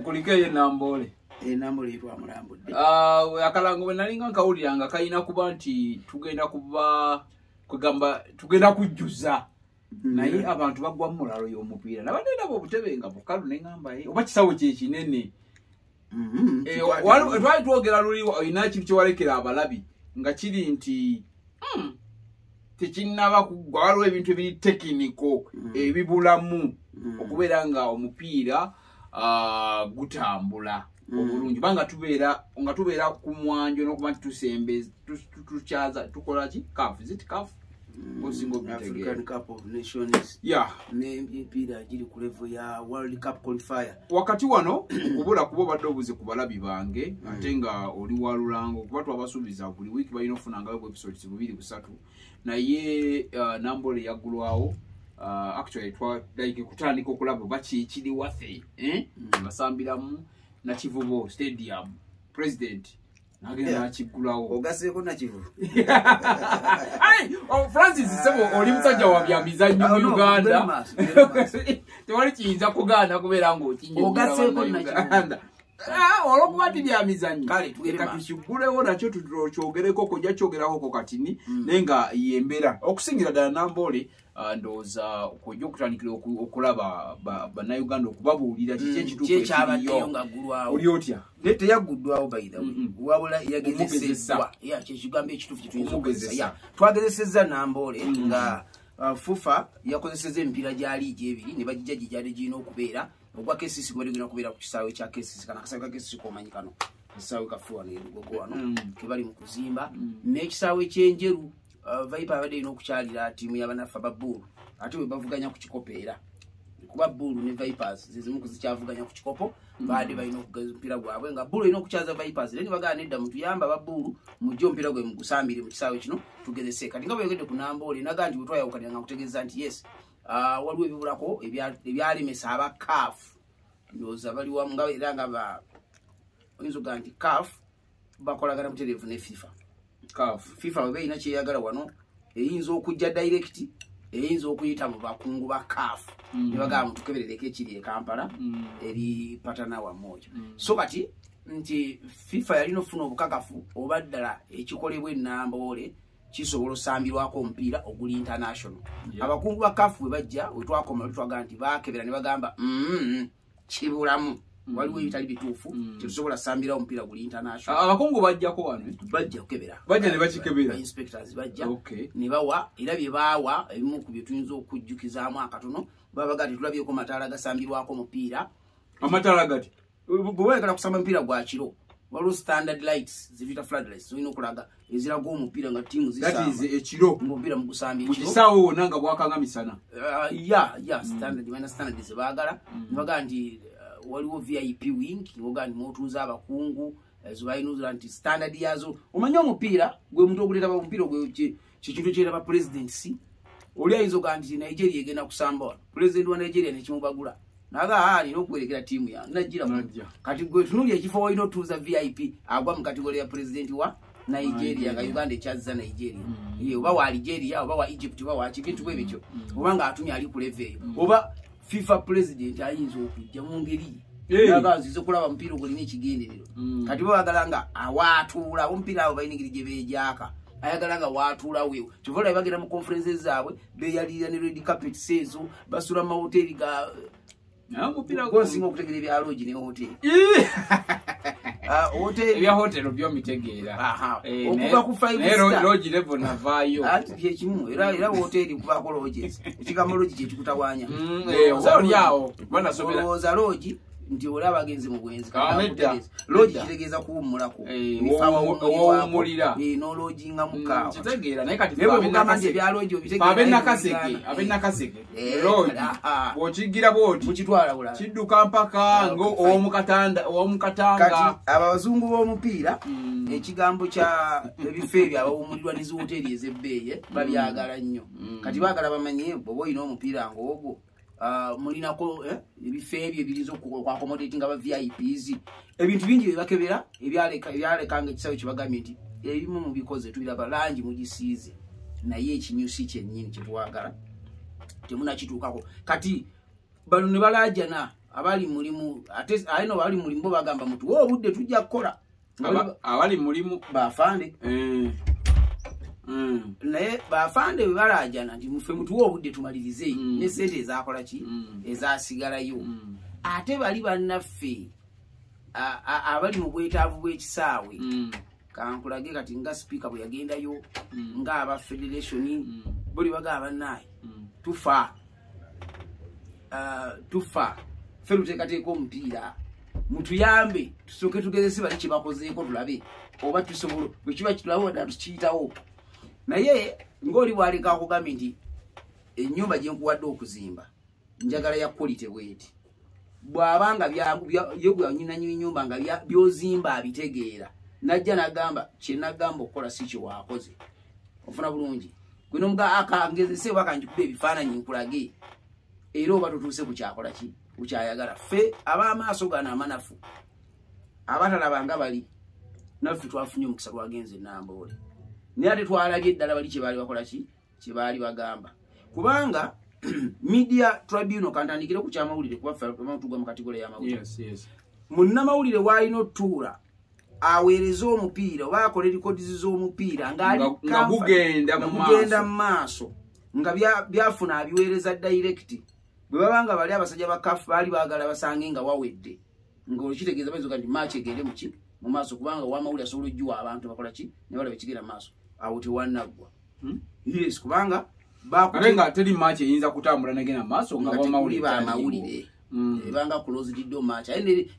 Nkulikeye Nambole. Nambole itwa mulambudde. Akalango nalinga nkawuliranga kayina kuba nti tugenda kuba kugamba tugenda kujjuza. Naye abantu bagwa mu mulalo y'omupiira. Nabadde nabo obutebe nga bukalu n'engamba oba kisawo kye kinene. Twali twogera luli olina kintu kyewalekera abalabi nga kiri nti tekinnaba kuggwa waliwo ebintu ebiri tekiniko ebibulamu okubeera nga omupiira gutambula obulungi banga tubeera ku mwanjo n'okuba nti tusembeza tukyaza tukola ki CAF African Cup of Nations. Yeah. N'emipiira giri ku level ya World Cup qualifier. Wakati wano kubula kubo badde obuze ku balabi bange ate nga oli wa Lulango kuba twabasuubiza buli week balina ofunanga episodes 2-3 naye Nambole yaggulwawo actually like kutandika okulaba baki kiri wathe basambiramu na Kivubo Stadium president nagenda akigulawo ogaseko na Kivubo Francis Sebo oli musajja wa byamizannyo mu Uganda tewali kiyinza kugaana kubeera ng'okinyo ogaseko na Kivubo olwokuba ti byamizannyo kale tukigulewo nakyo kyogereko kojja kyogerako katini naye nga yembera okusingira ddala Nambole ndowooza kojja okutandikira okulaba bannayuganda okubabuulira kiki ekituufu oli otya teyaguddwawo bayida wabula yagezesezza kyekigambo ekituufu kyetuyinza twagezesezza Nambole nga FUFA yakozesezza emipiira gya liigi ebiri ne bagijja gye gyali girina okubeera ogwa KCC kubaligina kubeera ku kisaawe kya KCC kana kasaawe ka KCC komanyi kano kisaawe kafuwa n'erugogo wano kebali mu kuzimba n'ekisaawe ky'enjeru Viper abadde ino okukyalira tiimu y'abanafa ba Bull ate we bavuganya ku kikopo era kuba Bull ne Vipers zizimu kuzikyavuganya ku kikopo baade balina okugeza mpira gwabwe nga Bull ino okukyaza Vipers ne bagana nedda mu tuyamba ba Bull mu jjo mpira gwe mu gusambire mu kisaawe kino tugezese kati nga bwegedde ku Nambole naga nti bwe twayawukanya nga kutegeeza nti yes waliwo ebibulako ebyalemesa aba CAF ndowooza bali wamu nga era nga oyinza okuga nti CAF bakolagana butereevu ne FIFA bwe beeyina kyeyagala wano eyinza okujja direct eyinza okuyita mu bakungu ba CAF ne bagamba mutukeberereko ekiri e Kampala eri patana wa moja so kati nti FIFA yalina ofuna obukakafu oba ddala ekikolebwa Nambole kisobola osambirwako omupiira oguli international abakungu ba CAF bwe bajja we twakoma twagamba nti bakebera ne bagamba kibulamu waliwo ebitali bituufu tetusobola sambira omupiira guli international abakungu bajjako wano bajja okebera bajja ne bakikebera inspectors bajja ne bawa era bye baawa ebimu ku bye tuyinza okujjukizaamu akatono baba gati tulabyeko mataala gasambirwako omupiira amataala gati bwe wayagala kusamba omupiira gwa kiro waliwo standard lights zivita floodlights zolina okulaga eziraga omupiira nga tiimu zisamba ekiro ngaomupiira mu gusamba ekiro kisaawe wonna nga bwakanga misana standard balina standard zebaagala ne bagamba nti waliwo VIP wing ngoga nti motuza abakungu zibayinuzira nti standard yazo omanya omupiira gwe muntu okuleta omupiira gwe kikintu kyera ba presidency oli ayinza oga nti Nigeria egenda kusamba president wa Nigeria nekimubagula naga alina okuwerekera tiimu yange najira kati gwe tunuli ekifo walina otuuza VIP agwa mu kategori ya president wa Nigeria nga Uganda ekyazza Nigeria oba wa Algeria oba wa Egypt oba wa kintu bwebityo oba nga atumye ali ku level eyo oba FIFA president ayinza okujja mu ngeri yagazizo kulaba mpira ogulina ekigenderero kati bagala nga awaatuula omupiira abo balina engeri gye beejaka ayagala nga waatuula weewo kivola bagenda mu conferences zaabwe beeyalirira ne red carpet sezo basula mu mahoteli ga omupiira gwosinga okutegera ebya lodge ne hoteli ebya hotelo byomitegeera okuva ku 5 star lodge level navaayo ati kyekimu era hoteli kubaako lodges ekigambo lodge kyekikutawanya olyawo banasobera lodge nti oli abagenzi mu bwenzi lodge kitegeeza kuwummulako owummulira n'olojinga mukaawa kitegeera naye kati abenakaseke lodge bw'okigira bw'oti mukitwala bulala kidduka mpaka ow'omukatanga kati abazungu b'omupiira ekigambo kya ebifo ebyo abawummulirwa nezi hoteri ez'ebbeeyi babyagala nnyo kati baagala bamanye bw'oba olina omupiira ng'ogwo mulinako ebifo ebyo ebiriza okwakomodati nga ba VIPs ebintu bingi byebakebera ebyalekanga ekisaawe kyebagambye nti ebimu mubikoze tubiraba langi mugisiize naye ekinyusi kyennyini kyetwagala temunakituukako kati bano ne balajana abali mulimu ate ayino bali mulimu bagamba mutu wo budde tujja kukola abali mulimu bafande naye bafande balajana ndi mufe mutu wo budde tumalirize ne sente ezakola ki ezasigalayo ate bali bannaffe abali mu bwetaavu bw'ekisaawe kankulage kati nga speaker bwe yagendayo nga aba federation buli bagaba naye tufa fe luteekateeka omupiira mutuyambe tusooke tugezese bali kye bakozeeko tulabe oba tusobola bwe kiba kitulabe wadde tukiyitawo naye ng'oli bwaleka akugambye nti ennyumba gye nkuwadde okuzimba njagala ya quality bweti bw'abanga yegwanyinanyi nnyumba nga byozimba abitegeera najja nagamba kye nagamba okukola si kye waakoze ofuna bulungi gwino mga akangezese oba kanjikuba ebifaananyi nkulage era oba tutuuse bukyakola ki bukyayagala ffe ab'amaaso gano amanafu abatalabanga bali naffe twafunye omukisa lwagenze Namboole naye ate twalabye eddala bali kye baali bakola ki kye baali bagamba kubanga media tribunal kantandikire ku kyamawulire kuba ffe tugwa mu kategole y'amawulire munnamawulire waalina otuula aweereza omupiira oba akola rekodizi z'omupiira ng'agugenda mu maaso nga byafuna abiweereza direct bwe babanga bali abasajja ba CAF baali baagala basange nga wawedde ng'olukitegeeza bayizoga nti maaci egende mu maaso kubanga wamawulire asobola ojjuwa abantu bakola ki ne balaba ekigenda mu maaso awo tewannaggwa yes kubanga ate nga teri maaci eyinza kutambula negenda mu maaso nga bamawulire ebanga closed door match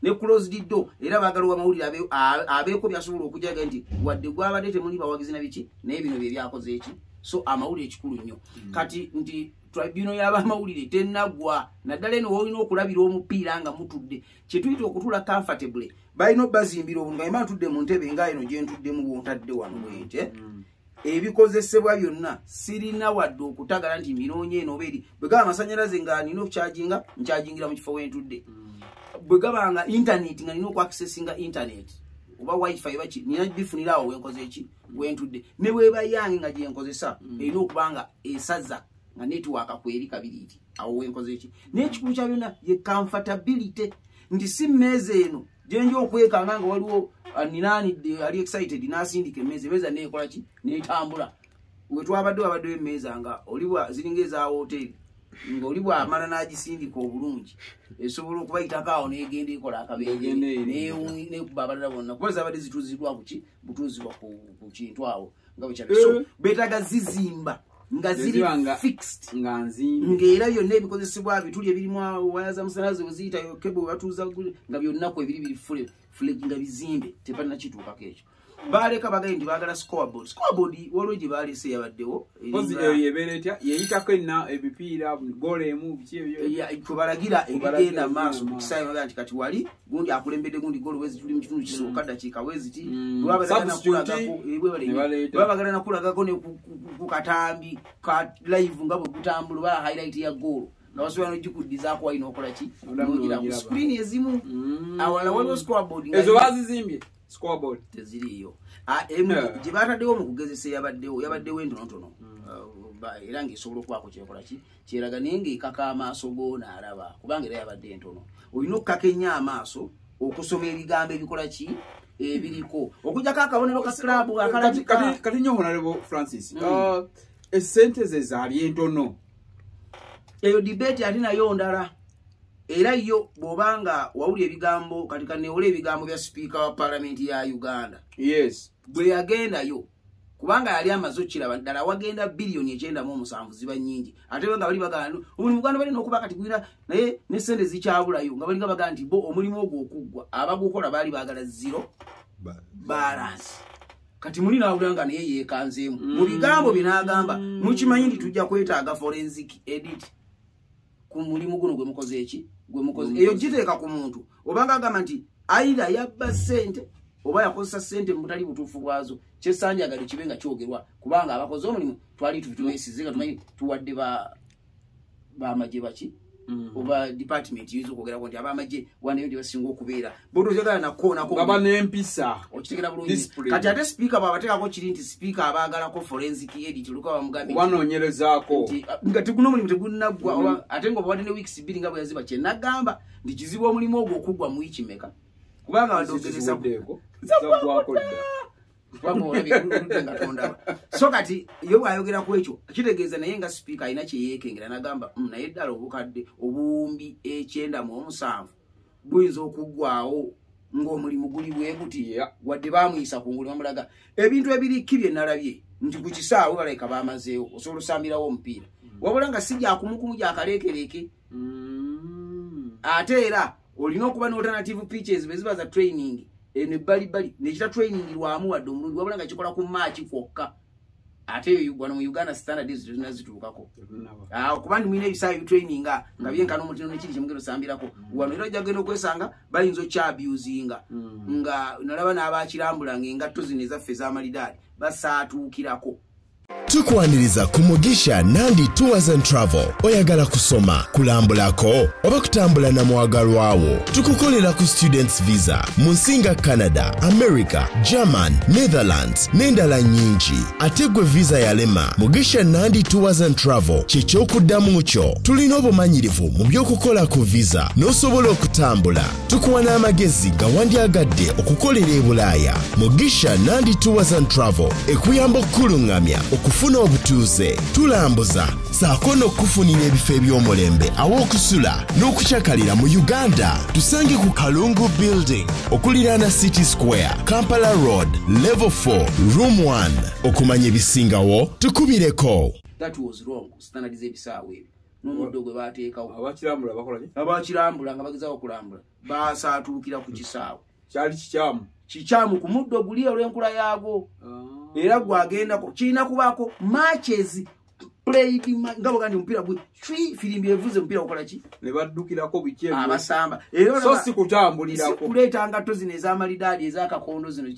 ne closed door era baagala wamawulire abeeko byasobola okujaga nti wadde gwabadde temuli bawagizi na biki naye bino bye byakoze eki so amawulire ekikulu nnyo kati nti tribunal y'abamawulire tennaggwa naddala eno woolina okulabira omupiira nga mutudde kyetuyita okutula comfortably balina obbazimbira obulungi nga ntudde mu ntebe nga eno gye ntuddemu bwontadde wano bwente ebikozesebwa byonna sirina wadde okutagala nti mbinoonye eno oba eri bwe gaba amasanyalaze nga nina okukyajinga nkyajingira mu kifo wentudde bwe gaba nga intaneti nga nina okwakisesinga intaneti oba wifi baki nina bifunira awo wenkoze eki wentudde ne bweba yange nga gyenkozesa erina okuba nga esaza nga netiwaaka kweri kabiriiti awo wenkoze eki naye ekikulu kya byonna ye comfortability nti si mmeeza eno gyenja okwekanga nga waliwo ninaanidde ali excited n'asindika emmeeza neekola ki neetambula we twabaddewo emmeeza nga olibwa ziringa eza hoteri ng'oli bw'amala n'agisindika obulungi esobola okubayitako awo n'egenda ekola akabenje nekuba abalala bonna kuba zabadde zituuzibwa kuki butuuzibwa ku kintu awo nga bwe so beetaga zizimba nga ziri fixed ng'era byonna ebikozesebwa bituli ebirimu waya za musalaze weziyita kebo batuuza nga byonna ku ebiri biri fule nga bizimbe tebalina kituukako ekyo baleka bagaye nti baagala scoreboard waliwo gye baalese yabaddewo yeyitako ebipiira golemu biki ebyo twebalagira ebigenda maaso mu kisaawe bagaa nti kati wali gundi akulembedde gundi golo wezi tuli mu kitundu kisooka dakiika weziti babagala nakulagako ne ku katambi ka live nga bwe gutambula oba highlight ya golo nga basobola nogikuddizaako walina okola ki nogira ku screen ezimu awala waliwo scoreboard ezo bazizimbye scoreboard teziriyo gye bataddewo mu kugezesa yabaddewo entonotono era ng'esobola okubaako kyekola ki kyeraga naye ng'ekaka amaaso goona alaba kubanga era yabadde entono olina okukaka ennyo amaaso okusoma ebigambo ebikola ki ebiriko okugjako akabonero ka club akalabika kati nnyo Honorable Francis essente ze zaali entono eyo debate ate nayo ndala era yo bw'obanga wawulira ebigambo kati kaneewula ebigambo bya sipiika wa palamenti ya Uganda yes bwe yagendayo kubanga yali amaze okiraba ddala wagenda biliyoni 9.7 ziba nnyingi ate nga bali bagana omulimu Uganda balina okuba kati gwira naye ne sente zikyabulayo nga balinga bagaa nti bo omulimu ogwo okuggwa abagukola baali baagala zero balance kati muli nawulira nga naye yeekanzeemu mu bigambo binagamba mukimanyi nti tujja kwetaaga forensic edit ku mulimu guno gwe mukoze eki gwe mukoze eyo giteeka ku muntu obanga agamba nti aida yabba sente oba yakozesa sente mu butali butuufu bwazo kyesanjagala kibe nga kyogerwa kubanga abakoze omulimu twali tubitumeesize nga tumanyi tuwadde bamagye baki oba department yizo kwogera ko nti abamaje wanayo ndi basinga okubeera bodo jagala nakona ko baba n'empisa okitegera bulungi kati ate speaker babateka ko kiri nti speaker abagala ko forensic edit luka bamugambi wanoonyerezaako ngati guno mulimu tegunnagwa ate ngo bawadde ne weeks bbiri nga bwe yaziba kye nagamba ndi kizibu omulimu ogwo okugwa mu wikimeka kubanga badogereza zagwako so kati yo bwayogera ku ekyo kitegeeza naye nga speaker alina kyeyeekengera nagamba naye ddala obukadde obuwumbi 97 buyinza okuggwawo ng'omulimu guli bwe guti wadde baamuyisa ku ngulu bamulaga ebintu ebirikki bye nalabye nti ku kisaawe balayika baamazeewo osobola osambirawo omupiira wabula nga si gyakumukumu gyakaleekereke ate era olina okuba ne alternative pitches bwe ziba za training ene bali nekita training lwamu wadde omulundi wabula nga kikola ku match kwokka ate yo gwana mu Uganda standards zituukako kuba ndi mwine ebisaawe training nga byenkana omutino nekiri kyemugero sambirako wano era jagenda okwesanga bayinza okyabusinga nga nalaba n'abakirambula ng'engatto zino ezaffe ez'amalidaali basaatuukirako. Tukwaniriza ku Mugisha Nandi Tours and Travel. Oyagala kusoma, kulambulako, oba kutambula na mwagalwawo. Tukukolera ku students visa. Munsinga Canada, America, German, Netherlands, n'endala nyingi. Ategwe visa yalema. Mugisha Nandi Tours and Travel ky'ekyokuddamu kyo. Tulina obumanyirivu mu by'okukola ku visa n'osobola okutambula. Tukuwa n'amagezi gawandyagadde okukolera e Bulaaya. Mugisha Nandi Tours and Travel ekuyamba okkulungamya okufuna obutuuze, tulambuza saako n'okufunira ebifo eby'omulembe aw'okusula n'okukyakalira mu Uganda. Tusange ku Kalungu Building okuliraana City Square, Kampala Road, Level 4, Room 1. Okumanya ebisingawo tukubireko. That was wrong. Standards ebisaawe ebyo n'omuddo gwe baateekawo abakirambula bakola ki? Abakirambula nga bagezaawo okulambula basaatuukira ku kisaawe. Kyali kikyamu ku muddo guli olw'enkula yaagwo. Era gwagendako kirina kubaako matches played nga bwagandi omupiira gwe firimbi evuze omupiira gukola ki ne baddukirako biki abasamba so si kutambulirako kuleeta ngatto zino ez'amalidaadi ez'akakondo zino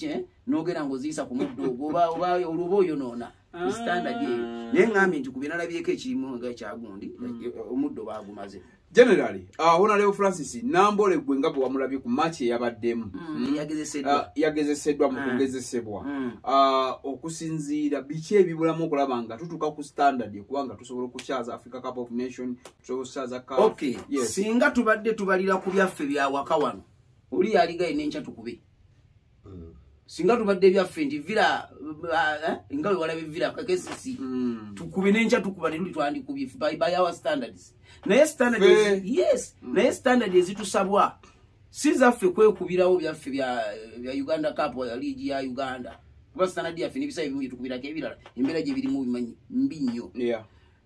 n'ogenda ng'oziyisa ku muddo oba oluba oyonoona standard eyo naye ngambye nti ku bye nalabyeko ekirimu nga ekyagundi omuddo baagumaze. Generally, Honorable Francis Nambole gwe nga bwe wamulabye ku match eyabaddemu yagezeseddwa mu kugezesebwa okusinziira biki ebibulamu okulaba nga tutuuka ku standard kubanga tusobola okukyaza Africa Cup of Nations tusobola okukyaza CAF. Okay. Yes. Singa tubadde tubalira ku byaffe bya waka wano oli yaligaye n'enkya tukube singa tubadde byaffe nti vira nga bwe walabe vira kakesisi tukube n'enkya tukuba ne tuli twandikubye by our standards. Naye standard yes naye standard ezitusabwa si zaffe kwekubirawo byaffe bya Uganda Cup ya League ya Uganda kuba standard yaffe n'ebisaawe ebimu bye tukubirako ebirala embeera gye birimu bimanyi mbi nnyo.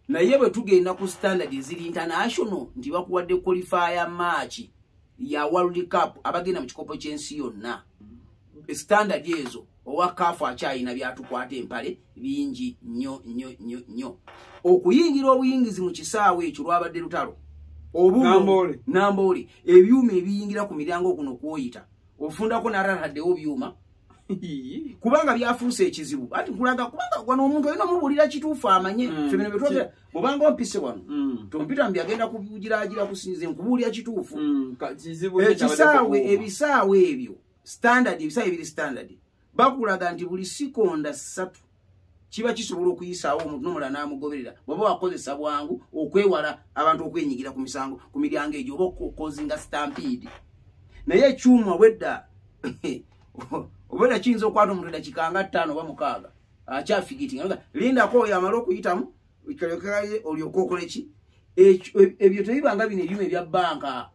Naye bwe tugenda ku standard eziri international nti bakuwadde qualifier match ya World Cup abagenda mu kikopo ky'ensi yonna standard ezo owa CAF akyayina byatukwata empale bingi nnyo. Okuyingira obuyingizi mu kisaawe ekyo lwabadde lutalo Nambole ebyuma ebiyingira ku miryango kuno kwoyita ofundako narataddewo byuma kubanga byafuuse ekizibu ati kulaga kubanga wano omuntu alina omubulira kituufu amanye femene betwogera bwobanga ompise wano tompita mbi agenda kubugiraagira kusinze nkubuulira kituufu ebisaawe ebyo standard ebisaawe ebiri standard bakulaga nti buli sikonda 3 kiba kisobola okuyisaawo omuntu n'omulala n'amugoberera bw'oba wakozesa bwangu okwewala abantu okwenyigira ku misango ku miryango egyo oba okukozinga stampede. Naye ekyuma obwedda kiyinza okwata omuntu eddakiika nga 5 oba 6 akyafigitinga lindako oyo amala okuyitamu kalekaye olyoka okole ki ebyo tebibanga bino ebyuma ebya banka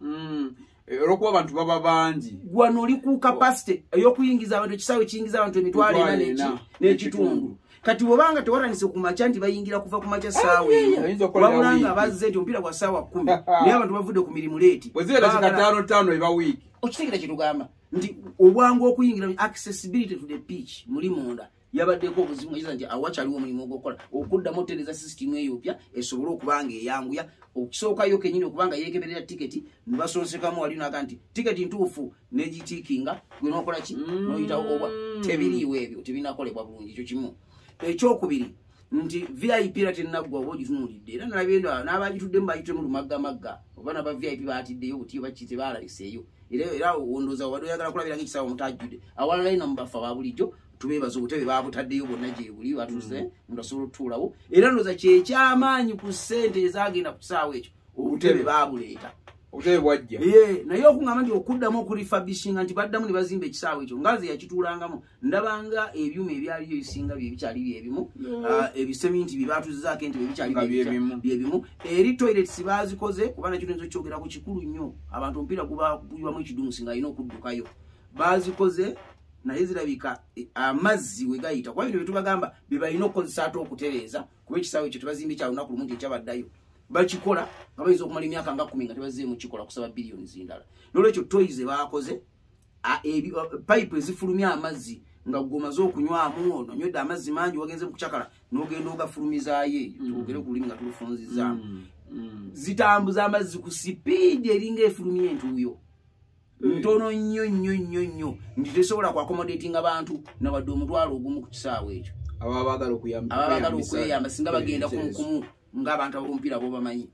olwokuba abantu baba bangi wano oli ku capacity ey'okuyingiza abantu ekisaawe kiyingiza abantu 4 n'ekitundu. Kati wabanga tewatanise ku macha nti bayingira kuva ku macha saawe wabula nga bazze nti omupiira gwa saawa 10 naye abantu bavudde ku mirimu leeti bwezira dakika 5 eba week okitegera kitugamba nti obwangu okuyingira accessibility to the pitch muri munda yabaddeko obuzibu nga nti awakyaliwo omulimu ogw'okukola okuddamu otereza system eyopya esobole okubanga eyanguya okisookayo kenyini okubanga yeekeberera tiketi ne basonsekamu wali naga nti tiketi ntuufu negitiikinga gwe n'okola ki n'oyitawo obwa tebiriiwo ebyo tebinakolebwa bulungi ekyo kimu. Ekyokubiri nti VIP era tennaggwa oba ogitunulidde era nalabye n'abagituddemu bayitemu lumaggamagga oba naba VIP baatiddeyo butiyo bakite baalaliseeyo era wondooza wadde oyagala kulabira ng'ekisaawe omutajjudde awalala ino mubafa ba bulijjo tubeebaza obutebe baabutaddeyo bonna gye buli batuse ndasobola okutuulawo era ndooza kyekyamaanyi ku ssente ezagenda ku kisaawe ekyo obutebe baabuleeta obutebe bwajja naye okuŋŋamba nti okuddamu okurifabishinga nti baddamu ne bazimba ekisaawe ekyo ngazi yakituulangamu ndabanga ebyuma ebyaliyo ebisinga byebikyali byebimu ebiseminti bye baatuzizaako ente bebikyali byebimu eri toilets baazikoze kuba nakyo nzo kyogera ku kikulu nnyo abantu omupiira gubayiwamu ekidumusi ng'alina okuddukayo baazikoze naye zirabika amazzi we gayita kuba bino bye tubagamba bye balina okukozesa ate okutereeza kuba ekisaawe ekyo tebazimba ekya lunaku lumu nti ekyabaddayo bakikola nga bayinza okumala emyaka nga 10 nga tebazeemu kikola kusaba biliyoni zindala nolwekyo toyize baakoze pipe ezifulumya amazzi nga gomaze okunywamu onywedde amazzi mangi wagenze mu kucakala n'ogenda ogafulumizaayo twogere ku lulimi nga tulufunzizaamu zitambuza amazzi ku sipiidi eringa efulumya entuuyo ntono nnyo nti tesobola ku accommodatinga abantu nawadde omutwalo ogumu ku kisaawe ekyo ababa baagala okweyamba singa bagenda kumukumu ng'abantu ab'omupiira bo bamanyi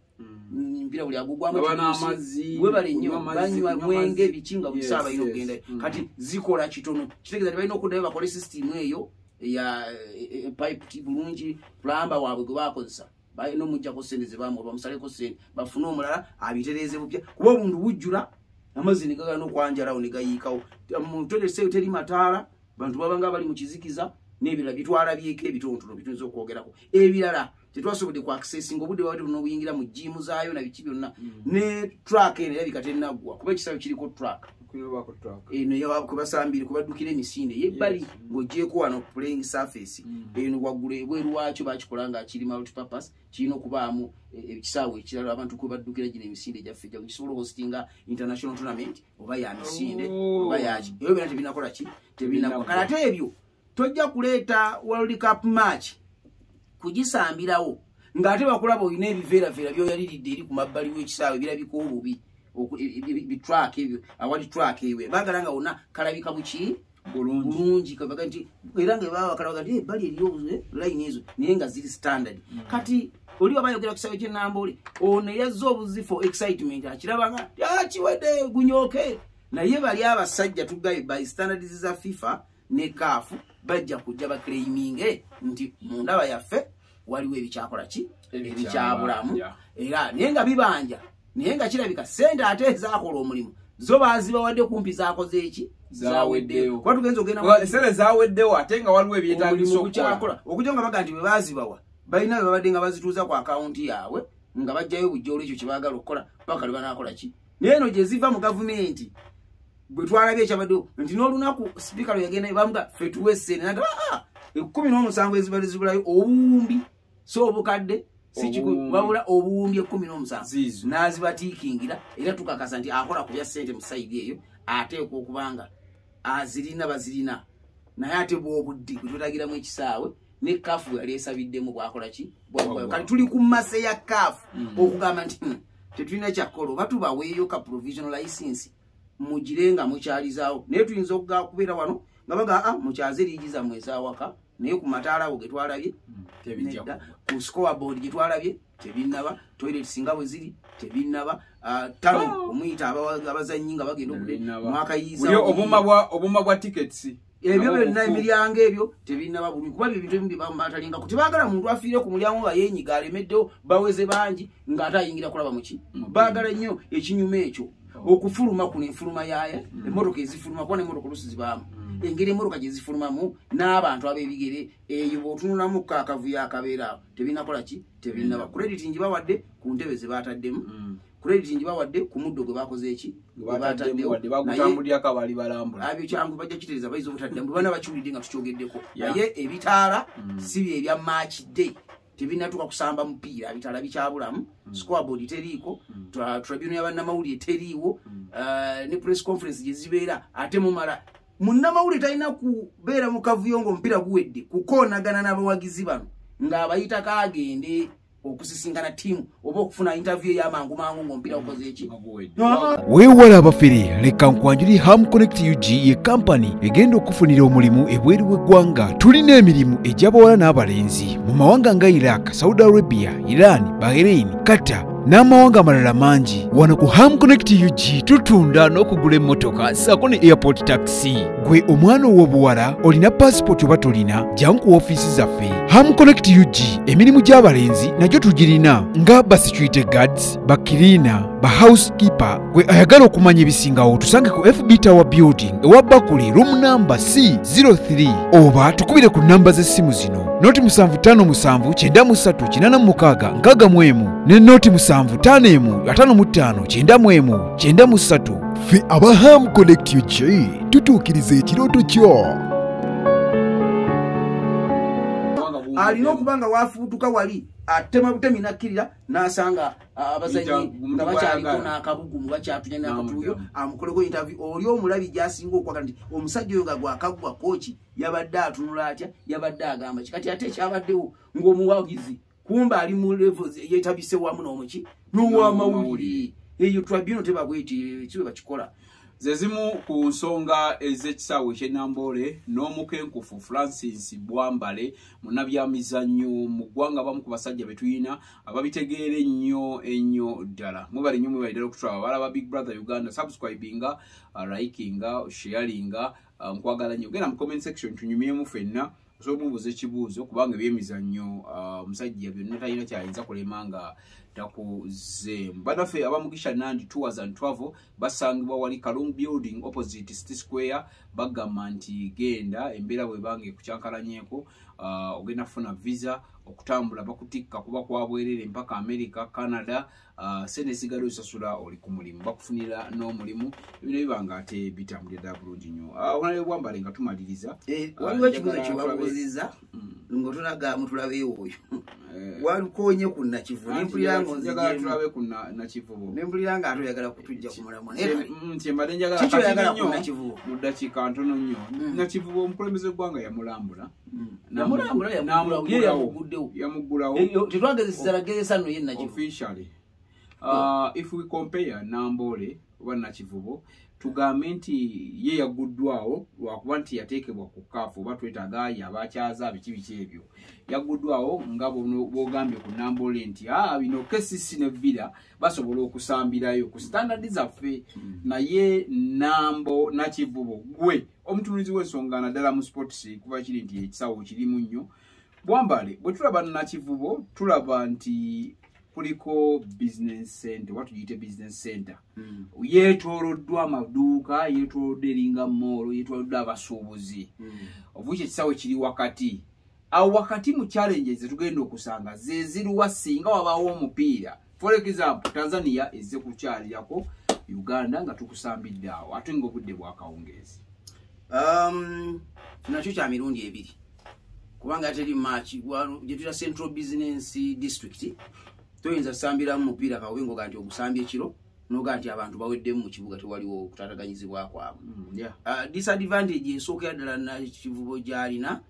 mpira buli agugwamu webale nnyo banywa mwenge biki nga buli saa balina okugenda kati zikola kitono kitegeeza ti balina okuddayo bakole sisitimu eyo ya pipe bulungi plamba waabwe gwe baakozesa balina omuggyako sente ze bamuwa bamusaleko sente bafune omulala abitereeze bupya kuba obuntu bujjula amazzi ne gagala n'okwanjalawo ne gayiikawo mu toleseeyo teri mataala bantu babanga bali mu kizikiza n'ebirala bitwala byeko ebitonotono bitunza okwogerako ebirala tetwasobodde ku accessinga obudde bwabadde bunobuyingira mu jimu zaayo na biki byonna ne track eno erabika tennaggwa kuba ekisaawe kiriko track eno yabakubasambire kubaddukira emisinde yebbali ng'ogyeko wano playing surface eno waggulu ebweru waakyo bakikola nga kiri multipurpose kirina okubaamu ekisaawe ekirala abantu kwe baddukira gino emisinde gyaffe gyago kisobola hostinga international tournament oba ya misinde oba yaki ebyo byonna tebinakola ki tebinakola kale ate ebyo tojja kuleeta world cup match kugisambirawo ng'ate bakulaba olina ebiveeraveera byoyaliridde eri ku mabbali w'ekisaawe birabika obubi bitrak ebyo awali trak eyo baagala nga wonna kalabika buki bulungi kabaga nti era nga baba bakalabaga nti ebbali eriyo layini ezo naye nga ziri standard kati oli wabayogera ku kisaawe ky'ennambole ono yazza obuzifo excitement akirabanga akiwedde gunyooke naye bali abasajja tugaye by standards za FIFA ne CAF bajja kujja bakleiminge nti mu ndaba yaffe waliwo ebikyakola ki ebikyabulamu era naye nga bibanja naye nga kirabika sente ate ezaakola omulimu zo baazibawadde kumpi zaakoze eki zaweddeyo kuba tugenza ogenda sente zaweddewo ate nga waliwo ebyetagisa okukyakola okujja nga baga nti bwe baazibawa balina bwe babadde nga bazituuza ku akawunti yaabwe nga bajjayo bujja olwekyo kye baagala okukola paka lwe banaakola ki naye eno gye ziva mu gavumenti bwe twalabye ekyabaddewo nti n'olunaku sipiika lwe yagenda bamuga ffe tuwe ssente naga 17 ezibadde zibulayo obuwumbi so obukadde wabula obuwumbi 17 n'azibatiikingira era tukakasa nti akola ku bya ssente mu sayidi eyo ateekwa okubanga azirina bazirina naye ate bw'obuddi gwe twetagiramu ekisaawe ne CAF bwe yali esabiddemu bwakola ki kati tuli ku mmase ya CAF okugamba nti tetulina kyakola oba tubaweeyo ka provisional license mugire nga mukyalizaawo naye tuyinza okubeera wano nga baga mukyaze liigi zammwe ezawaka naye ku mataala ago ge twalabye nedda ku scoreboard gye twalabye tebinnaba toilet singa bwe ziri tebinnaba talo omuyita abazannyi nga bagenda obudde mwaka yiiza obuma bwa tickets ebyo byonna emiryango ebyo tebinnaba buli kuba ebintu ebimu byebamalitalinga ku tebaagala muntu afiire ku mulyango nga yeenyiga alemeddewo baweze bangi ng'ate ayingira kulaba muki baagala nnyo ekinyuma ekyo okufuluma kuno enfuluma yaaya emmotoka ezifuluma kuba n'emmotoka olusi zibaamu engeri emmotoka gye zifulumamu n'abantu ab'ebigere eyo bw'otunulamu kaakavuyo akabeera awo tebinakola ki tebinnaba credit ngibawadde ku ntebe ze baataddemu credit ngibawadde ku muddo gwe bakoze eki abyo kyangu bajja kitereeza bayiza obutaddemu bwe bana bakiwulidde nga tukyogeddeko naye ebitaala si bye ebya match day tebinatuka kusamba mupiira ebitaala bikyabulamu scoreboard teriiko tribunal y'abannamawulire teriiwo ne press conference gye zibeera ate mumala munnamawulire talina kubeera mu kavuyo ng'omupiira guwedde kukoonagana n'abawagizi bano ng'abayitako agende okusisinkana tiimu oba okufuna interview y'amangu mangu ng'omupiira ukoze eki. Weewala abafere leka nkwanjuli Ham Connect UG ye kampani egenda okufunira omulimu ebweru w'eggwanga. Tulina emirimu egy'abawala n'abalenzi mu mawanga nga Iraq, Saudi Arabia, Iran, Bahrain, Qatar n'amawanga amalala mangi. Wano ku Ham Connect UG tutunda n'okugula emmotoka ssaako ne airport taxi. Gwe omwana ow'obuwala olina passport oba tolina, jangu ku ofiisi zaffe. Ham Connect UG emirimu gy'abalenzi nagyo tugirina nga ba security guards, ba cleaner, ba housekeeper. Gwe ayagala okumanya ebisingawo tusange ku FB Tower Building ewa Bakule room number C03 oba tukubire ku namba z'essimu zino noti 75938386 ne noti 75559593. Ffe aba Ham Connect UG tutuukiriza ekirooto kyo. Alina okubanga wafuutuka wali atema butemi nakkirira n'asanga abazanyi nga bakyaliko n'akabugumu bakyatunya n'akatuuyo amukoleko interview. Oli omulabi gy'asinga okwagala nti omusajja oyo nga gwakaggwa kooki yabadde atunula atya, yabadde agamba kikati ate ekyabaddewo ng'omuwagizi kumba ali mu levels yetabise wamu n'omuki n'owamawulire. Eyo tribunal tebabweti kibe bakikola. Zezimu ku nsonga ez'ekisaawe ky'Ennambole n'omukenkufu Francis Bwambale munnabyamizannyo mu ggwanga bamu ku basajja be tuyina ababitegeera ennyo ddala. Mubali nnyo mwebali ddala okutulaba balaba Big Brother Uganda, subscribinga, likinga, sharinga, nkwagala nnyo. Genda mu comment section tunyumyemu ffenna osobola mubuuza ekibuuzo kubanga ebyemizannyo omusajja byonna talina kyayinza kulema nga takuze. Banafe abamugisha Nandi Tours and Travel basangibwa wali Kalungu Building opposite City Square. Bagamba nti genda embeera bwe bange kucyankalanyeko ogenda funa visa okutambula bakutikka kuba kwabwerere mpaka America, Canada. Sene sigalo sasula oli ku mulimu bakufunira n'omulimu ebino bibanga ate bitambulira bulungi nnyo. Onale Bwambale nga tumaliriza waliwo ekibuzo kyebabuuziza ng'otulaga mutulabe oyo walukonye ku Nakivubo nempulira tulabe ku Nakivubo nempulira nga atoyagala kutujja ku mulamwa nti mbadde njagala nnyo mu ddakiika ntono nnyo. Nakivubo omukulembeze gwanga yamulambula yamuggulawo tetwagezeseza nno ye Nakivubo officially. If we compare Nambole oba Nakivubo tugambe nti ye yaguddwawo lwakuba nti yateekebwa ku kaafu oba twetaaga yabakyaza biki ebyo. Yaguddwawo nga bwogambye ku Nambole nti bino kesisi ne vira basobola okusambirayo ku standard zaffe. Naye Nakivubo gwe omutunuzi w'ensonga naddala mu sports kuba kiri nti ekisawo kirimu nnyo. Bwambale bwe tulaba Nakivubo tulaba nti kuliko business center, watu jite business center. Yetoloddwa amaduuka, yetolodde eringa mall, yetolodde abasuubuzi. Ovuche kisawe kiri wakati. Awo wakati mu challenges tugenda okusanga zeziruwa singa wabaawo omupiira. For example, Tanzania ezze kukyalirako Uganda nga tukusambidde awo ate ng'obudde bwakawungeezi. Nakyo kya mirundi ebiri. Kubanga teri match gye tuyita Central Business District. Toyinza sambira mu mupiira kawengo ganti ogusambye ekiro noga nti abantu baweddemu mu kibuga tewaliwo okutataganyizibwa kwabwe. Disadvantage esooka ddala Nakivubo gy'alina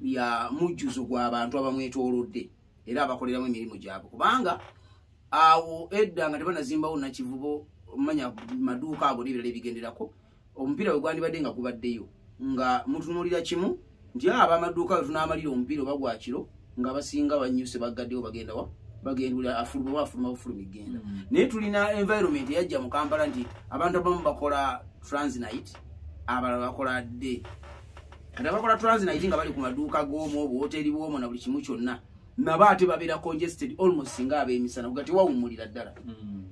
ya mujjuzo gw'abantu abamwetoolodde era abakoleramu emirimu gyabwe kubanga awo edda nga tebanazimbawo Nakivubo manya maduuka ago n'ebirala ebigenderako omupiira bwe gwandibadde nga gubaddeyo nga mutunulira kimu nti abamaduuka we tunaamalira omupiira oba gwa kiro nga basinga banyuse bagaddewo bagenda wa bagendula afuluma igenda. Naye tulina environment yajja mu Kampala nti abantu abamu bakola Transnight abalala bakola day. Kati abakola Transnight nga bali ku maduuka g'omwo hoteli bw'omwo na buli kimu kyonna nabo ate babeera congested almost nga ab'emisana kugati wawummulira ddala.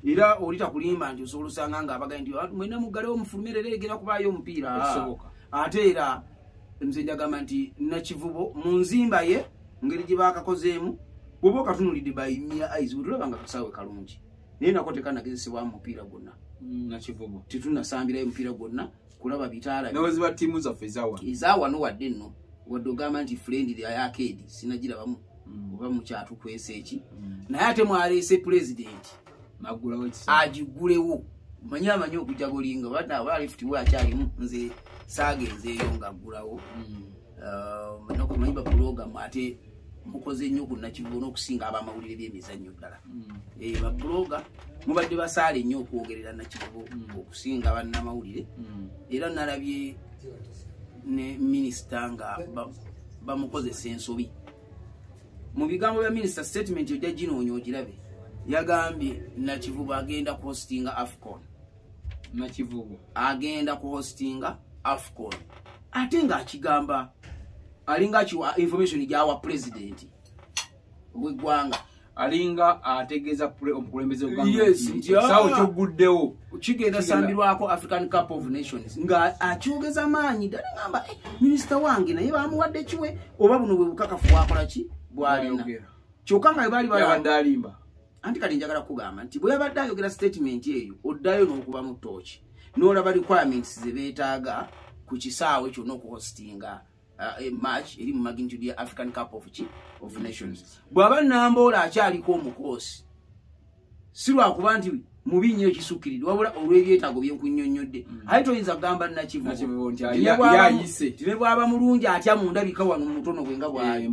Era olita kulimba nti osobola osanga nga abagaye nti mwena muggalewo mufulumirere egera kubaayo omupiira. Ate era nze njagamba nti Nakivubo mu nzimba ye ngeri gye baakakozeemu bwoba katunulidde bayimya eyes bulaba nga kasaawe kalungi. Naye nako tekanagezesebwa mupiira gwonna. Nakivubo tetunasambirayo mupiira gwonna kulaba bitaala. Naweziba tiimu zaffe ezaawa no wadde nno wadde ogamba nti friendly arcade sinagirabamu oba mukyatu kwesa eki. Naye ate mwaleese president naggulawo agigulewo manyi okujja golinga bana left we akyalimu nze saagenzeeyo nga aggulawo. Nokumanyi ba program ate mukoze nnyo ku Nakivubo n'okusinga abamawulire by'emizannyo ddala. Ba blogger mubadde basaale nnyo okwogerera Nakivubo okusinga bannamawulire. Era nalabye ne minisita nga bamukozesa ensobi. Mu bigambo bya minisita statement yojja gino ogirabe. Yagambye Nakivubo agenda ku hostinga AFCON. Nakivubo agenda ku hostinga AFCON. Ate nga akigamba alinga kiwa information gyawa president w'eggwanga. Alinga ategeeza omukulembeze w'eggwanga. Yes, sawo kyoguddewo. Kigenda sambirwako African Cup of Nations. Nga akyogeza maanyi ddala ngamba minisita wange naye bamuwadde kiwe oba buno bwe bukakafu wakola ki bwalina. Kyokka nga bali balimba. Anti kati njagala kugamba nti bwe yabadde ayogera statement eyo oddayo n'okuba mu tooki n'olaba requirements ze beetaaga ku kisaawe kyonna okuhostinga match eri mu magnitude ya African Cup of Nations. Bw'aba Namboole akyaliko omukoosi si lwakuba nti mubi nnyo ekisukkiridde wabula olw'ebyetaago byenkunnyonnyodde. Ate toyinza kugamba Nakivubo nti yayise tibe bw'aba mulungi atya mu ndabika wano mu mutono gwe nga bw'ali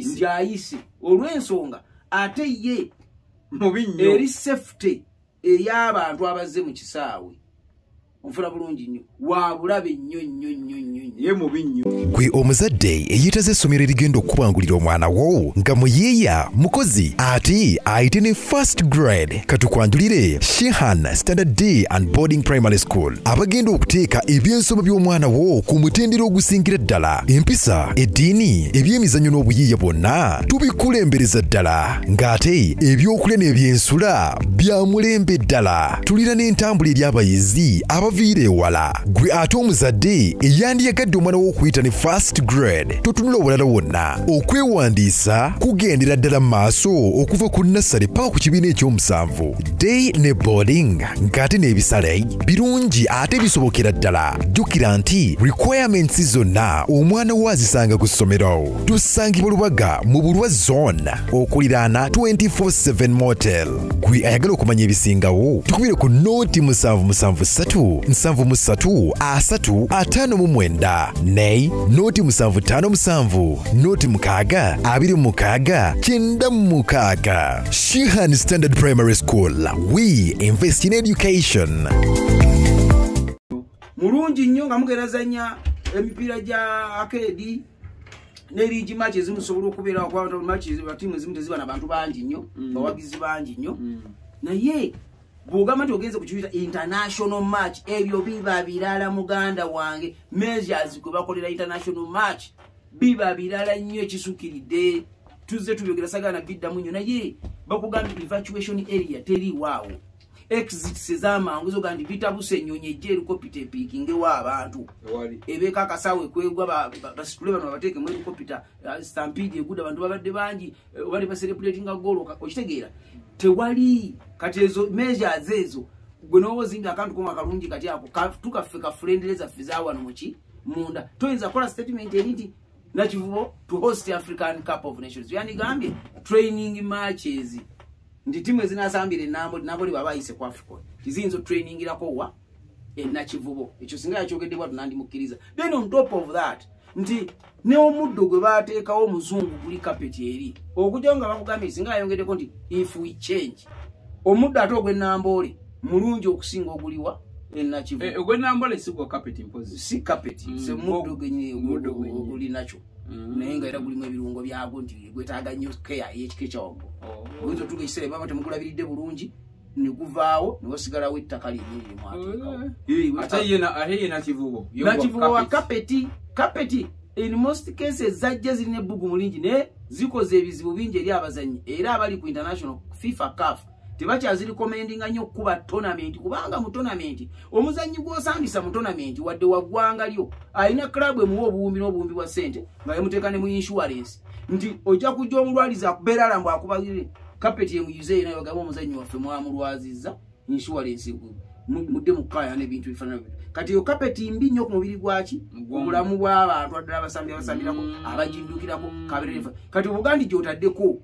nti ayise olw'ensonga ate ye mubi nnyo eri safety ey'abantu abazze mu kisaawe ofuna bulungi nnyo wabulabe nnyo ye mubi nnyo. Gwe omuzadde eyitaze essomero erigenda okubangulira omwana wo nga muyeeya mukozi ate ayite ne first grade katukwanjulire Shehan Standard Day and Boarding Primary School abagenda okuteeka ebyensoma by'omwana wo ku mutendera ogusingira ddala. Empisa, eddiini, ebyemizannyo n'obuyiiya bwonna tubikulembereza ddala ng'ate ebyokulya n'ebyensula bya mulembe ddala. Tulina n'entambula eri abayizi abaviira ewala. Gwe ate omuzadde eyandiyagadde omwana wo okuyita ne first grade totunula obulala wonna. Okwewandiisa kugendera ddala maaso okuva ku nursery paka ku kibiina ekyomusanvu. Day ne boarding ng'ate n'ebisale birungi ate bisobokera ddala. Jjukira nti requirements zonna omwana wo azisanga ku ssomero. Tusangibwa Lubaga mu Bulwa Zone okuliraana 24/7 Motel. Gwe ayagala okumanya ebisingawo tukubire ku nooti 773 73 359 ne nooti 757 nooti 6 26 96. Shehan Standard Primary School. We invest in education. Mulungi nnyo nga mugerazanya emipiira gya akedi ne league match ezimusobola okubeera kwa match timu ezimu teziba n'abantu bangi nnyo bawagizi bangi nnyo naye bw'ogamba nti ogenze ku kiyita international match ebyo biba birala muganda wange measures gwe bakolera international match biba birala nnyo ekisukkiridde tuzze tubyogera sagana biddamu nnyo naye bakugambye evacuation area teri waawo exits ez'amangu zo gandi bitabuse ennyonyi ejja erikopita epiikingewo abantu ebeeka akasaawe kwegwa basitule bano babateeke mu erikopita stampede egudda abantu babadde bangi obali baselebratinga goolo okitegeera tewali kati ezo measures ezo gwe n'obozimba akantu koma kalungi kati ako tukaffe kafulendereza ffe zawano muki munda toyinza kukola statement eri nti Nakivubo to host African Cup of Nations yandigambye training matches ndi timu ezinasambire Namboole baba ayise ku AFCON kizinzo training irako wa Nakivubo ekyo singa yakyogeddebwa tunandi mukkiriza. Then on top of that nti ne omuddo gwe baateekawo omuzungu guli carpet eri okujja nga bakugambye singa ayongeddeko nti if we change omuddo ate ogwe Namboole mulungi okusinga oguliwa Nakivubo. Ogwe Namboole si gwa carpet impossible si carpet se muddo gwenye oguli nacho naye nga era gulimu ebirungo byagwo nti gwetaaga nnyo care y'ekike kyagwo. Oyinza otuuka ekiseera baba temugulabiridde bulungi ne guvaawo ne wasigalawo ettaka lyennyini limwateekawo. Ate ye Nakivubo wa kapeti in most cases zajja zirina ebbugumu lingi ne zikoze ebizibu bingi eri abazannyi era abali ku international FIFA CAF tebakyaziri commendinga nnyo okuba tournament kubanga mu tournament omuzannyi gw'osambisa mu tournament wadde waggwanga lyo alina club emuwa obuwumbi n'obuwumbi bwa ssente nga yamuteeka ne mu insurance nti ojja kujja omulwaliza akubeera alambu akubagire kapeti emuyuze naye bagamba omuzannyi waffe mwamulwazizza insurance mudde mu kaya n'ebintu bifaanana kati yo kapeti mbi nnyo ku mubiri gwaki obulamu bw'abantu addala abasambirako abajindukirako kabererefa kati obugandi gy'otaddeko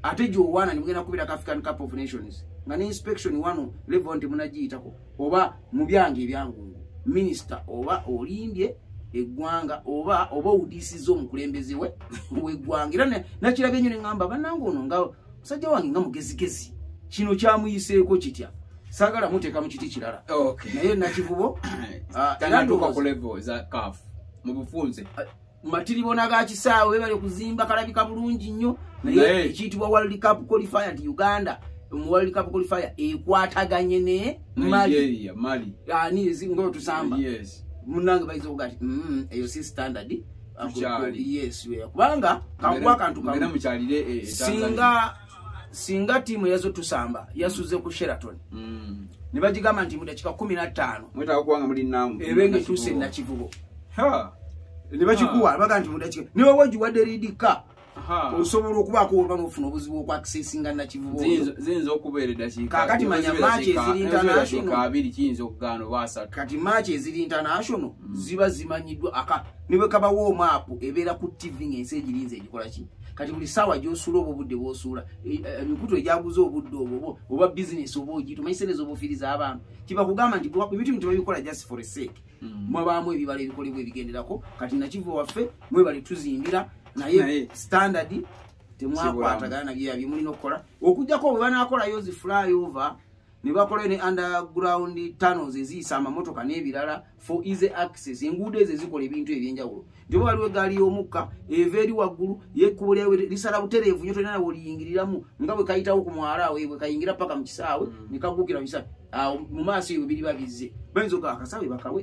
ate jowana nimugenda kubira African Cup of Nations nga ne inspection wano level nti munagiyitako oba mu byange ebyangungu minister oba olimbye eggwanga oba udisizo omukulembeze w'eggwanga era nakirabye nnyo ne ngamba bannange ono nga musajja wange nga mugezigezi kino kyamuyiseeko kitya saagala muteeka mu kiti kirala naye nakivubo matiribona ga kisaawe bali kuzimba kalabika bulungi nnyo naye ekiyitibwa World Cup qualifier nti Uganda mu World Cup qualifier ekwataganye ne Mali ngo tusamba munange bayizo ogati eyo si standard yes kubanga kangwa kantu kamera mukyalire singa timu yazo tusamba yasuze ku Sheraton ne bagigamba nti mu dakika 15 mweta okuwanga muri nambu ebenge tuse na kivubo ne bakikuwa baga nti mu dakika niwe waji wadde ridika osobola okubaako olwana ofuna obuzibu okwa accessinga na kivubo zinzo okubeera dakika kakati manya match eziri international kabiri kiyinza okugano basatu kati match eziri international ziba zimanyiddwa niwe kabawo map ebeera ku TV ng'ensi egirinze egikola ki kati buli sawa gyosula obudde bwosula emikutu egyaguza obudde obwo oba business oba ogitu mayiserezo obufiriza abantu kiba kugamba nti ebintu tebabikola just for a sake mwabaamu ebibala ebikolebwa ebigenderako kati nakivu waffe mwebale tuzimbira naye standard temwakwatagana nabyo mulina okukola okujjako bwe banakolayo zi flyover ne bakola ne underground tunnels eziyisa amamotoka n'ebirala for easy access enguudo ezo zikola ebintu ebyenjawulo njoba waliwo egaali y'omukka eva eri waggulu yekkubulewe lisala butereevu nyo tolina bwoliyingiriramu nga bwe kayitawo ku mwala awo bwe kayingira paka mu kisaawe ne kaggukira mu kisaawe awo mu maaso eyo biri babizze bayinza oga akasaawe bakawe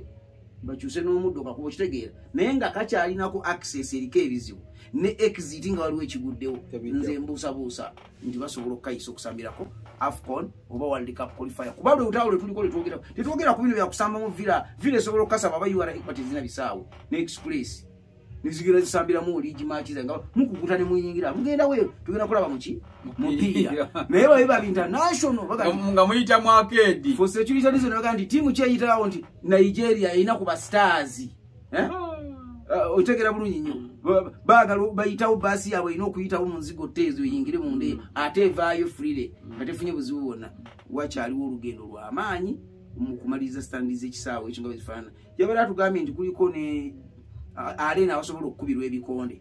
bakyuse n'omuddo kakuba kitegeera naye nga kakyalinako access eriko ebizibu ne exit nga waliwo ekiguddewo nze mbuusabuusa nti basobola okukayisa okusambirako AFCON oba World Cup qualifier kuba lwe utawule tuliko tetwogera ku bino byakusamba mu villa esobola okukasaba aba URA batezina bisaawe ne express nizigira zisambiramu ligi match nga mukukuta ne muyingira mugenda weero tugenda kulaba muki mupiira naye babiba international nga muyita mu arcade for security reason baga nti timu kyeyitawo nti Nigeria erina kuba stars otegera bulungi nnyo baagala bayitawo baasi yaabwe erina okuyitawo mu nzigo teezo eyingire mu ndeeya ate evaayo freely nga tefunye buzibu bwonna wakyaliwo olugendo lw'amaanyi mu kumaliriza standards ekisaawe ekyo nga bwezifaanana yabeera tugambye nti kuliko ne arena abasobola okukubirwa ebikonde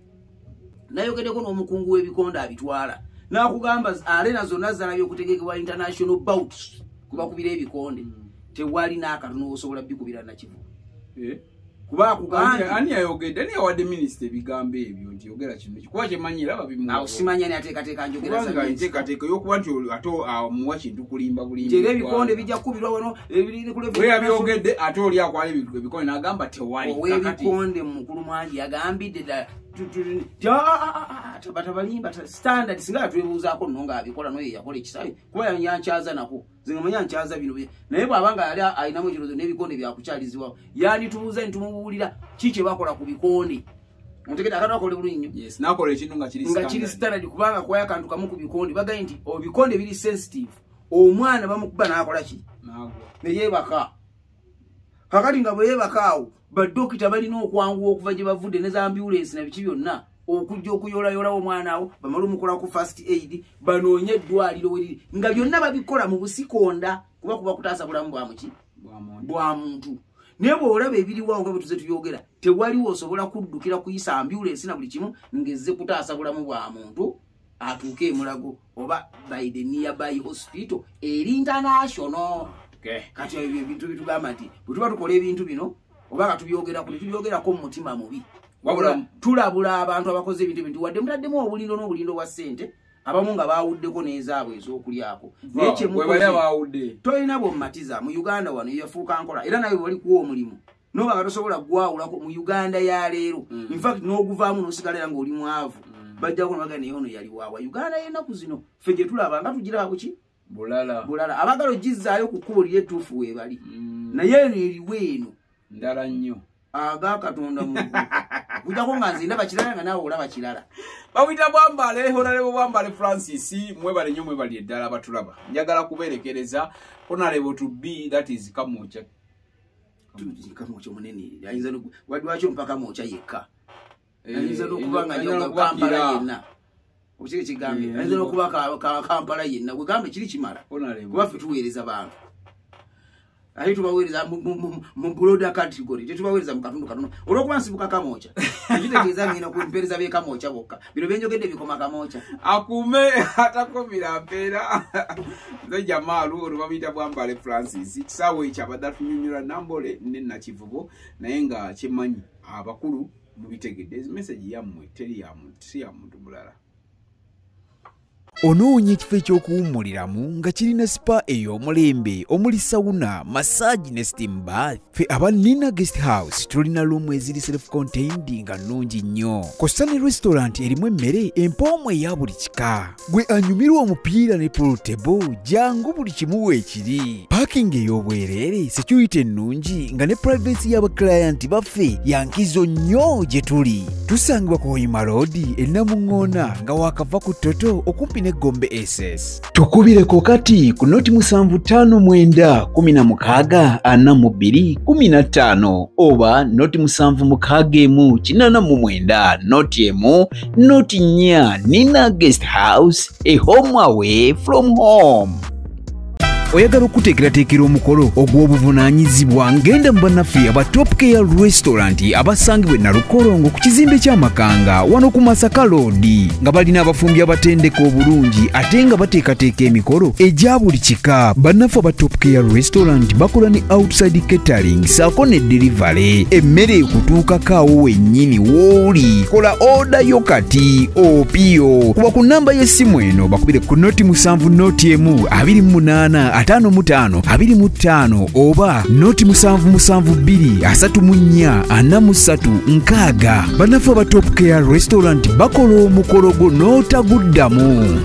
nayogeddeko n'omukungu w'ebikonde abitwala n'akugamba arena zonna zalabye okutegekebwa international bouts kubakubira ebikonde tewali n'akatono osobola bikubira nakivu kuba akugambye ani ayogedde ani yawadde minisita ebigambo ebyo nti yogera kino kuba kyemanyira babimu awo simanya ni ateekateeka njogera enteekateeka y'okuba nti ate muwa kintu kulimba era ebikonde bijja kukubirwa wano ebiri ku level yabyogedde ate oli akwala ebikonde n'agamba tewali owebikonde mukulu mwangi yagambidde ddala batabalimba standard singa twebuuzaako nno ng'abikola noyo yakola ekisaawe kuba yankyaza nako zingamanya nkyaza bino naye bw'abanga yali alinamu ekirozo n'ebikonde byakukyalizibwawo yanditubuuza nitumubuulira ki kye bakola ku bikonde ontegedde akati bakola bulungi nnyo nakola ekintu nga kiri standard kubanga kuwayo akantu kamu ku bikonde bagaye nti bikonde biri sensitive omwana bamukuba n'akola ki neyeebaka kakati nga bwe yeebakaawo badokita balina okwanguwa okuva gye bavudde ne za ambulance na biki byonna okujja okuyoolayolawo omwana awo bamala omukolako first aid banoonye eddwaliro weriri nga byonna babikola mu busikonda kuba kuba kutaasa bulamu bwamuki bwa muntu naye bw'olaba ebiriwawo nga bwe tuze tuyogera tewaliwo osobola kuddukira kuyisa ambulance na buli kimu ngezze kutaasa bulamu bwa muntu atuuke emulago oba by the nearby hospital eri international kati ebyo ebintu bitugamba nti bwe tuba tukola ebintu bino oba nga tubyogerako mu mutima mubi tulabula abantu abakoze ebintu bintu wadde mutaddemu obulindo n'obulindo bwa ssente abamu nga baawuddeko n'ezaabwe ez'okulyako naye kyemukoze tolina bwomumatiza mu Uganda wano yafuuka nkola era nawe bwali kuwa omulimu noba nga tosobola gwawulako mu Uganda ya leero infact n'oguvaamu n'osigalera ng'oli mwavu bajjako nabaga naye ono yali waawa Uganda y'ennaku zino ffe gye tulaba nga tugiraba kuki bulala abagala ogizzaayo ku kkubo liri ettuufu weebali naye eno eriwo eno ndala nnyo aga Katonda mu kujjako nga nze ndaba kirala nga naawe olaba kirala bawita Bwambale Honorable Bwambale Francis mwebale nnyo mwebali eddala abatulaba njagala kubeerekereza Honorable to be that is Kamwocha munene ayinza wadwakyo mpaka Mwocha yekka ayinza n'okuba nga nyoga Kampala yenna okiri kigambye ayinza n'okuba Kampala yenna gwe gambe kiri kimala kuba ffe tuweereza bantu ate tubaweereza mu broader category tetubaweereza mu katundu katono olwokuba nsibuka kamocha ekitegeeza ngina ku mpeereza by'ekamocha bokka bino byenjogedde bikoma kamocha akume atakomera mpeera nze jamaalu olubabiyita Bwambale Francis kisaawe ekyo abadde atunyonnyola Nambole ne Nakivubo naye nga kyemmanyi abakulu mubitegedde message yammwe teri ya muntu mulala. Onoonya ekifo ekyokuwummuliramu nga kirina spa ey'omulembe omuli sauna massage ne steam bath. Ffe aba Nina Guest House tulina luumu eziri self-contained nga nnungi nnyo. Kosta ne restaurant erimu emmere empoomu eya buli kika. Gwe anyumirwa omupiira ne pool table jangu buli kimu weekiri. Parking ey'obwereere, security ennungi nga ne privacy y'abaclient baffe yankizo nnyo gye tuli. Tusangibwa ku Hoima Road e Namuŋŋoona nga waakava ku Toto okumpi ne Gombe SS. Tukubireko kati ku noti 75164215 oba noti 761489 noti emu noti 4 Nina Guest House, a home away from home. Oyagala okuteekerateekera omukolo ogw'obuvunaanyizibwa ngenda mu bannaffe aba Top Care Restaurant abasangibwa e Nalukolongo ku kizimbe ky'Amakanga wano ku Masaka Road nga balina abafumbi abatendeka obulungi ate nga bateekateeka emikolo egya buli kika. Bannaffe aba Top Care Restaurant bakola ne outside catering saako ne delivery. Emmere ekutuukako awo wennyini w'oli. Kola order yo kati opiyo kuba ku nnamba y'essimu eno bakubire ku noti 7 noti emu 28 55 25 oba noti 772443 6. Bannaffe aba Top Care Restaurant bakola omukolo go n'otaguddamu.